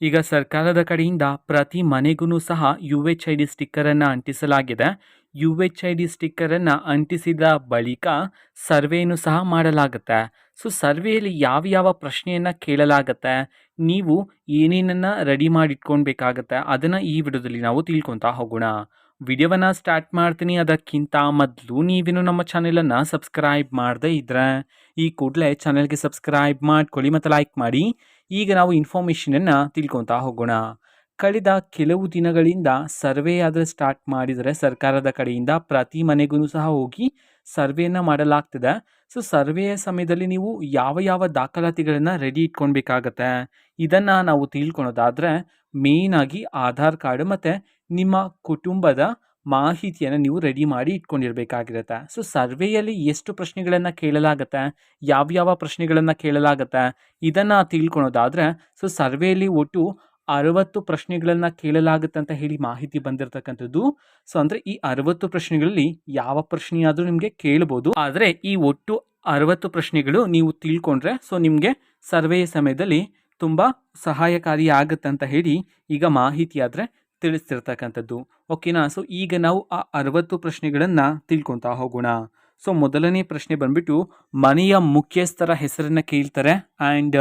ಈಗ ಸರ್ಕಾರದ ಕಡೆಯಿಂದ ಪ್ರತಿ ಮನೆಗೂ ಸಹ UHID ಸ್ಟಿಕ್ಕರನ್ನು ಅಂಟಿಸಲಾಗಿದೆ. UHID ಸ್ಟಿಕ್ಕರನ್ನು ಅಂಟಿಸಿದ ಬಳಿಕ ಸರ್ವೆಯನ್ನು ಸಹ ಮಾಡಲಾಗುತ್ತೆ. ಸೊ ಸರ್ವೆಯಲ್ಲಿ ಯಾವ ಯಾವ ಪ್ರಶ್ನೆಯನ್ನು ಕೇಳಲಾಗುತ್ತೆ, ನೀವು ಏನೇನನ್ನು ರೆಡಿ ಮಾಡಿಟ್ಕೊಳ್ಬೇಕಾಗತ್ತೆ ಅದನ್ನು ಈ ವಿಡಿಯೋದಲ್ಲಿ ನಾವು ತಿಳ್ಕೊತಾ ಹೋಗೋಣ. ವಿಡಿಯೋವನ್ನು ಸ್ಟಾರ್ಟ್ ಮಾಡ್ತೀನಿ. ಅದಕ್ಕಿಂತ ಮೊದಲು ನೀವೇನು ನಮ್ಮ ಚಾನೆಲನ್ನು ಸಬ್ಸ್ಕ್ರೈಬ್ ಮಾಡದೇ ಇದ್ದರೆ ಈ ಕೂಡಲೇ ಚಾನೆಲ್ಗೆ ಸಬ್ಸ್ಕ್ರೈಬ್ ಮಾಡ್ಕೊಳ್ಳಿ ಮತ್ತು ಲೈಕ್ ಮಾಡಿ. ಈಗ ನಾವು ಇನ್ಫಾರ್ಮೇಷನನ್ನು ತಿಳ್ಕೊತಾ ಹೋಗೋಣ. ಕಳೆದ ಕೆಲವು ದಿನಗಳಿಂದ ಸರ್ವೆ ಆದರೆ ಸ್ಟಾರ್ಟ್ ಮಾಡಿದರೆ ಸರ್ಕಾರದ ಕಡೆಯಿಂದ ಪ್ರತಿ ಮನೆಗೂ ಸಹ ಹೋಗಿ ಸರ್ವೆಯನ್ನು ಮಾಡಲಾಗ್ತಿದೆ. ಸೊ ಸರ್ವೆಯ ಸಮಯದಲ್ಲಿ ನೀವು ಯಾವ ಯಾವ ದಾಖಲಾತಿಗಳನ್ನು ರೆಡಿ ಇಟ್ಕೊಳ್ಬೇಕಾಗತ್ತೆ ಇದನ್ನು ನಾವು ತಿಳ್ಕೊಳೋದಾದರೆ ಮೇಯ್ನಾಗಿ ಆಧಾರ್ ಕಾರ್ಡ್ ಮತ್ತು ನಿಮ್ಮ ಕುಟುಂಬದ ಮಾಹಿತಿಯನ್ನು ನೀವು ರೆಡಿ ಮಾಡಿ ಇಟ್ಕೊಂಡಿರಬೇಕಾಗಿರುತ್ತೆ. ಸೊ ಸರ್ವೆಯಲ್ಲಿ ಎಷ್ಟು ಪ್ರಶ್ನೆಗಳನ್ನು ಕೇಳಲಾಗತ್ತೆ, ಯಾವ್ಯಾವ ಪ್ರಶ್ನೆಗಳನ್ನು ಕೇಳಲಾಗತ್ತೆ ಇದನ್ನು ತಿಳ್ಕೊಳೋದಾದರೆ, ಸೊ ಸರ್ವೆಯಲ್ಲಿ ಒಟ್ಟು 60 ಪ್ರಶ್ನೆಗಳನ್ನು ಕೇಳಲಾಗುತ್ತೆ ಅಂತ ಹೇಳಿ ಮಾಹಿತಿ ಬಂದಿರತಕ್ಕಂಥದ್ದು. ಸೊ ಅಂದರೆ ಈ 60 ಪ್ರಶ್ನೆಗಳಲ್ಲಿ ಯಾವ ಪ್ರಶ್ನೆಯಾದರೂ ನಿಮಗೆ ಕೇಳ್ಬೋದು. ಆದರೆ ಈ ಒಟ್ಟು 60 ಪ್ರಶ್ನೆಗಳು ನೀವು ತಿಳ್ಕೊಂಡ್ರೆ ಸೊ ನಿಮಗೆ ಸರ್ವೆಯ ಸಮಯದಲ್ಲಿ ತುಂಬ ಸಹಾಯಕಾರಿ ಆಗುತ್ತೆ ಅಂತ ಹೇಳಿ ಈಗ ಮಾಹಿತಿ ಆದರೆ ತಿಳಿಸ್ತಿರ್ತಕ್ಕಂಥದ್ದು. ಓಕೆನಾ. ಸೊ ಈಗ ನಾವು ಆ 60 ಪ್ರಶ್ನೆಗಳನ್ನು ತಿಳ್ಕೊತಾ ಹೋಗೋಣ. ಸೊ ಮೊದಲನೇ ಪ್ರಶ್ನೆ ಬಂದ್ಬಿಟ್ಟು ಮನೆಯ ಮುಖ್ಯಸ್ಥರ ಹೆಸರನ್ನು ಕೇಳ್ತಾರೆ ಆ್ಯಂಡ್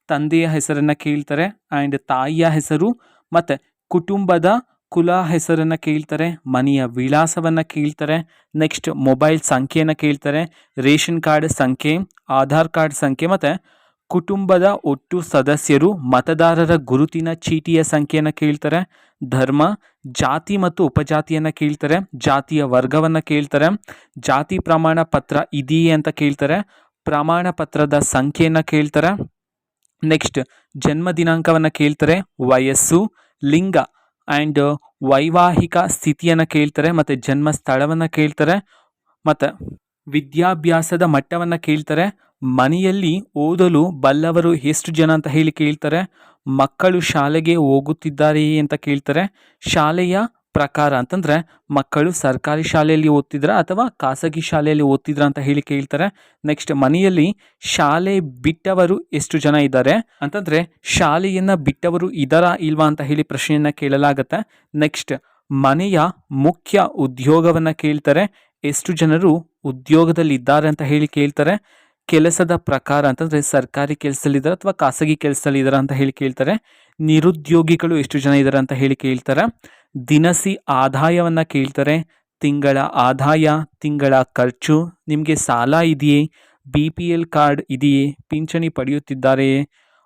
ತಂದೆಯ ಹೆಸರನ್ನು ಕೇಳ್ತಾರೆ ಆ್ಯಂಡ್ ತಾಯಿಯ ಹೆಸರು ಮತ್ತು ಕುಟುಂಬದ ಕುಲ ಹೆಸರನ್ನು ಕೇಳ್ತಾರೆ, ಮನೆಯ ವಿಳಾಸವನ್ನು ಕೇಳ್ತಾರೆ, ನೆಕ್ಸ್ಟ್ ಮೊಬೈಲ್ ಸಂಖ್ಯೆಯನ್ನು ಕೇಳ್ತಾರೆ, ರೇಷನ್ ಕಾರ್ಡ್ ಸಂಖ್ಯೆ, ಆಧಾರ್ ಕಾರ್ಡ್ ಸಂಖ್ಯೆ ಮತ್ತು ಕುಟುಂಬದ ಒಟ್ಟು ಸದಸ್ಯರು ಮತದಾರರ ಗುರುತಿನ ಚೀಟಿಯ ಸಂಖ್ಯೆಯನ್ನು ಕೇಳ್ತಾರೆ, ಧರ್ಮ, ಜಾತಿ ಮತ್ತು ಉಪಜಾತಿಯನ್ನು ಕೇಳ್ತಾರೆ, ಜಾತಿಯ ವರ್ಗವನ್ನು ಕೇಳ್ತಾರೆ, ಜಾತಿ ಪ್ರಮಾಣ ಪತ್ರ ಇದೆಯೇ ಅಂತ ಕೇಳ್ತಾರೆ, ಪ್ರಮಾಣ ಪತ್ರದ ಸಂಖ್ಯೆಯನ್ನು ಕೇಳ್ತಾರೆ, ನೆಕ್ಸ್ಟ್ ಜನ್ಮ ದಿನಾಂಕವನ್ನು ಕೇಳ್ತಾರೆ, ವಯಸ್ಸು, ಲಿಂಗ ಆ್ಯಂಡ್ ವೈವಾಹಿಕ ಸ್ಥಿತಿಯನ್ನು ಕೇಳ್ತಾರೆ ಮತ್ತು ಜನ್ಮ ಸ್ಥಳವನ್ನು ಕೇಳ್ತಾರೆ ಮತ್ತು ವಿದ್ಯಾಭ್ಯಾಸದ ಮಟ್ಟವನ್ನು ಕೇಳ್ತಾರೆ, ಮನೆಯಲ್ಲಿ ಓದಲು ಬಲ್ಲವರು ಎಷ್ಟು ಜನ ಅಂತ ಹೇಳಿ ಕೇಳ್ತಾರೆ, ಮಕ್ಕಳು ಶಾಲೆಗೆ ಹೋಗುತ್ತಿದ್ದಾರೆಯೇ ಅಂತ ಕೇಳ್ತಾರೆ, ಶಾಲೆಯ ಪ್ರಕಾರ ಅಂತಂದರೆ ಮಕ್ಕಳು ಸರ್ಕಾರಿ ಶಾಲೆಯಲ್ಲಿ ಓದ್ತಿದ್ರ ಅಥವಾ ಖಾಸಗಿ ಶಾಲೆಯಲ್ಲಿ ಓದ್ತಿದ್ರ ಅಂತ ಹೇಳಿ ಕೇಳ್ತಾರೆ, ನೆಕ್ಸ್ಟ್ ಮನೆಯಲ್ಲಿ ಶಾಲೆ ಬಿಟ್ಟವರು ಎಷ್ಟು ಜನ ಇದ್ದಾರೆ ಅಂತಂದರೆ ಶಾಲೆಯನ್ನು ಬಿಟ್ಟವರು ಇದ್ದಾರಾ ಇಲ್ವಾ ಅಂತ ಹೇಳಿ ಪ್ರಶ್ನೆಯನ್ನು ಕೇಳಲಾಗತ್ತೆ, ನೆಕ್ಸ್ಟ್ ಮನೆಯ ಮುಖ್ಯ ಉದ್ಯೋಗವನ್ನು ಕೇಳ್ತಾರೆ, ಎಷ್ಟು ಜನರು ಉದ್ಯೋಗದಲ್ಲಿ ಇದ್ದಾರೆ ಅಂತ ಹೇಳಿ ಕೇಳ್ತಾರೆ, ಕೆಲಸದ ಪ್ರಕಾರ ಅಂತಂದರೆ ಸರ್ಕಾರಿ ಕೆಲಸದಲ್ಲಿದ್ದಾರೆ ಅಥವಾ ಖಾಸಗಿ ಕೆಲಸದಲ್ಲಿದ್ದಾರೆ ಅಂತ ಹೇಳಿ ಕೇಳ್ತಾರೆ, ನಿರುದ್ಯೋಗಿಗಳು ಎಷ್ಟು ಜನ ಇದ್ದಾರೆ ಅಂತ ಹೇಳಿ ಕೇಳ್ತಾರೆ, ದಿನಸಿ ಆದಾಯವನ್ನು ಕೇಳ್ತಾರೆ, ತಿಂಗಳ ಆದಾಯ, ತಿಂಗಳ ಖರ್ಚು, ನಿಮಗೆ ಸಾಲ ಇದೆಯೇ, BPL ಕಾರ್ಡ್ ಇದೆಯೇ, ಪಿಂಚಣಿ ಪಡೆಯುತ್ತಿದ್ದಾರೆಯೇ,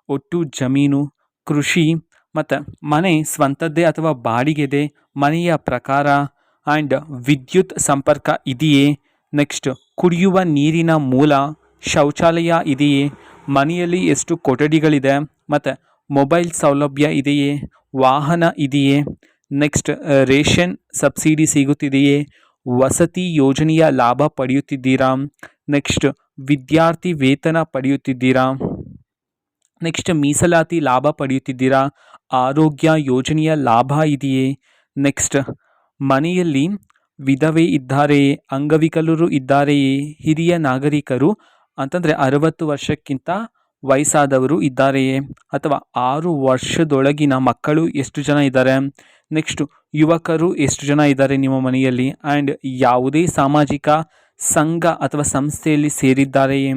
ಒಟ್ಟು ಜಮೀನು, ಕೃಷಿ ಮತ್ತು ಮನೆ ಸ್ವಂತದ್ದೇ ಅಥವಾ ಬಾಡಿಗೆದೆ, ಮನೆಯ ಪ್ರಕಾರ ಆ್ಯಂಡ್ ವಿದ್ಯುತ್ ಸಂಪರ್ಕ ಇದೆಯೇ, ನೆಕ್ಸ್ಟ್ ಕುಡಿಯುವ ನೀರಿನ ಮೂಲ, ಶೌಚಾಲಯ ಇದೆಯೇ, ಮನೆಯಲ್ಲಿ ಎಷ್ಟು ಕೊಠಡಿಗಳಿದೆ ಮತ್ತು ಮೊಬೈಲ್ ಸೌಲಭ್ಯ ಇದೆಯೇ, ವಾಹನ ಇದೆಯೇ, ನೆಕ್ಸ್ಟ್ ರೇಷನ್ ಸಬ್ಸಿಡಿ ಸಿಗುತ್ತಿದೆಯೇ, ವಸತಿ ಯೋಜನೆಯ ಲಾಭ ಪಡೆಯುತ್ತಿದ್ದೀರಾ, ನೆಕ್ಸ್ಟ್ ವಿದ್ಯಾರ್ಥಿ ವೇತನ ಪಡೆಯುತ್ತಿದ್ದೀರಾ, ನೆಕ್ಸ್ಟ್ ಮೀಸಲಾತಿ ಲಾಭ ಪಡೆಯುತ್ತಿದ್ದೀರಾ, ಆರೋಗ್ಯ ಯೋಜನೆಯ ಲಾಭ ಇದೆಯೇ, ನೆಕ್ಸ್ಟ್ ಮನೆಯಲ್ಲಿ ವಿಧವೆ ಇದ್ದಾರೆಯೇ, ಅಂಗವಿಕಲರು ಇದ್ದಾರೆಯೇ, ಹಿರಿಯ ನಾಗರಿಕರು ಅಂತಂದರೆ 60 ವರ್ಷಕ್ಕಿಂತ ವಯಸ್ಸಾದವರು ಇದ್ದಾರೆಯೇ ಅಥವಾ 6 ವರ್ಷದೊಳಗಿನ ಮಕ್ಕಳು ಎಷ್ಟು ಜನ ಇದ್ದಾರೆ, ನೆಕ್ಸ್ಟು ಯುವಕರು ಎಷ್ಟು ಜನ ಇದ್ದಾರೆ ನಿಮ್ಮ ಮನೆಯಲ್ಲಿ, ಆ್ಯಂಡ್ ಯಾವುದೇ ಸಾಮಾಜಿಕ ಸಂಘ ಅಥವಾ ಸಂಸ್ಥೆಯಲ್ಲಿ ಸೇರಿದ್ದಾರೆಯೇ,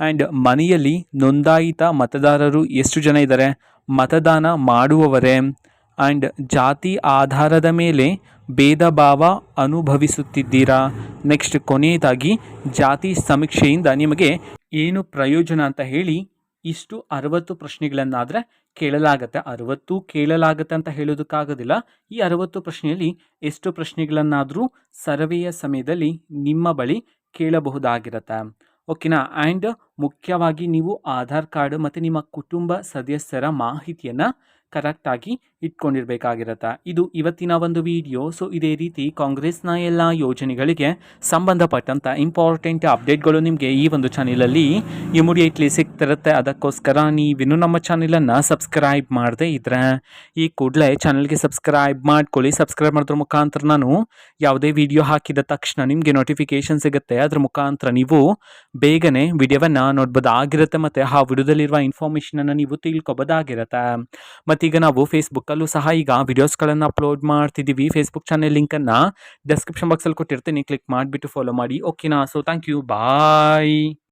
ಆ್ಯಂಡ್ ಮನೆಯಲ್ಲಿ ನೋಂದಾಯಿತ ಮತದಾರರು ಎಷ್ಟು ಜನ ಇದ್ದಾರೆ, ಮತದಾನ ಮಾಡುವವರೇ, ಆ್ಯಂಡ್ ಜಾತಿ ಆಧಾರದ ಮೇಲೆ ಭೇದ ಭಾವ ಅನುಭವಿಸುತ್ತಿದ್ದೀರಾ, ನೆಕ್ಸ್ಟ್ ಕೊನೆಯದಾಗಿ ಜಾತಿ ಸಮೀಕ್ಷೆಯಿಂದ ನಿಮಗೆ ಏನು ಪ್ರಯೋಜನ ಅಂತ ಹೇಳಿ ಇಷ್ಟು 60 ಪ್ರಶ್ನೆಗಳನ್ನಾದರೆ ಕೇಳಲಾಗತ್ತೆ. 60 ಕೇಳಲಾಗತ್ತೆ ಅಂತ ಹೇಳೋದಕ್ಕಾಗೋದಿಲ್ಲ. ಈ 60 ಪ್ರಶ್ನೆಯಲ್ಲಿ ಎಷ್ಟು ಪ್ರಶ್ನೆಗಳನ್ನಾದರೂ ಸರ್ವೆಯ ಸಮಯದಲ್ಲಿ ನಿಮ್ಮ ಬಳಿ ಕೇಳಬಹುದಾಗಿರುತ್ತೆ. ಓಕೆನಾ. ಆ್ಯಂಡ್ ಮುಖ್ಯವಾಗಿ ನೀವು ಆಧಾರ್ ಕಾರ್ಡ್ ಮತ್ತು ನಿಮ್ಮ ಕುಟುಂಬ ಸದಸ್ಯರ ಮಾಹಿತಿಯನ್ನು ಕರೆಕ್ಟಾಗಿ ಇಟ್ಕೊಂಡಿರಬೇಕಾಗಿರುತ್ತೆ. ಇದು ಇವತ್ತಿನ ಒಂದು ವಿಡಿಯೋ. ಸೊ ಇದೇ ರೀತಿ ಕಾಂಗ್ರೆಸ್ನ ಎಲ್ಲ ಯೋಜನೆಗಳಿಗೆ ಸಂಬಂಧಪಟ್ಟಂಥ ಇಂಪಾರ್ಟೆಂಟ್ ಅಪ್ಡೇಟ್ಗಳು ನಿಮಗೆ ಈ ಒಂದು ಚಾನಲಲ್ಲಿ ಇಮಿಡಿಯೇಟ್ಲಿ ಸಿಗ್ತಿರುತ್ತೆ. ಅದಕ್ಕೋಸ್ಕರ ನೀವಿನ್ನೂ ನಮ್ಮ ಚಾನಲನ್ನು ಸಬ್ಸ್ಕ್ರೈಬ್ ಮಾಡದೇ ಇದ್ದರೆ ಈ ಕೂಡಲೇ ಚಾನಲ್ಗೆ ಸಬ್ಸ್ಕ್ರೈಬ್ ಮಾಡ್ಕೊಳ್ಳಿ. ಸಬ್ಸ್ಕ್ರೈಬ್ ಮಾಡೋದ್ರ ಮುಖಾಂತರ ನಾನು ಯಾವುದೇ ವಿಡಿಯೋ ಹಾಕಿದ ತಕ್ಷಣ ನಿಮಗೆ ನೋಟಿಫಿಕೇಷನ್ ಸಿಗುತ್ತೆ. ಅದರ ಮುಖಾಂತರ ನೀವು ಬೇಗನೆ ವಿಡಿಯೋವನ್ನು ನೋಡ್ಬೋದಾಗಿರುತ್ತೆ ಮತ್ತು ಆ ವಿಡಿಯೋದಲ್ಲಿರುವ ಇನ್ಫಾರ್ಮೇಷನನ್ನು ನೀವು ತಿಳ್ಕೊಬೋದಾಗಿರುತ್ತೆ. ಮತ್ತೀಗ ನಾವು ಫೇಸ್ಬುಕ್ಕಲ್ಲೂ ಸಹ ಈಗ ವಿಡಿಯೋಸ್ಗಳನ್ನು ಅಪ್ಲೋಡ್ ಮಾಡ್ತಿದ್ದೀವಿ. ಫೇಸ್ಬುಕ್ ಚಾನೆಲ್ ಲಿಂಕನ್ನು ಡಿಸ್ಕ್ರಿಪ್ಷನ್ ಬಾಕ್ಸಲ್ಲಿ ಕೊಟ್ಟಿರ್ತೀನಿ, ಕ್ಲಿಕ್ ಮಾಡಿಬಿಟ್ಟು ಫಾಲೋ ಮಾಡಿ. ಓಕೆನಾ? So thank you, bye.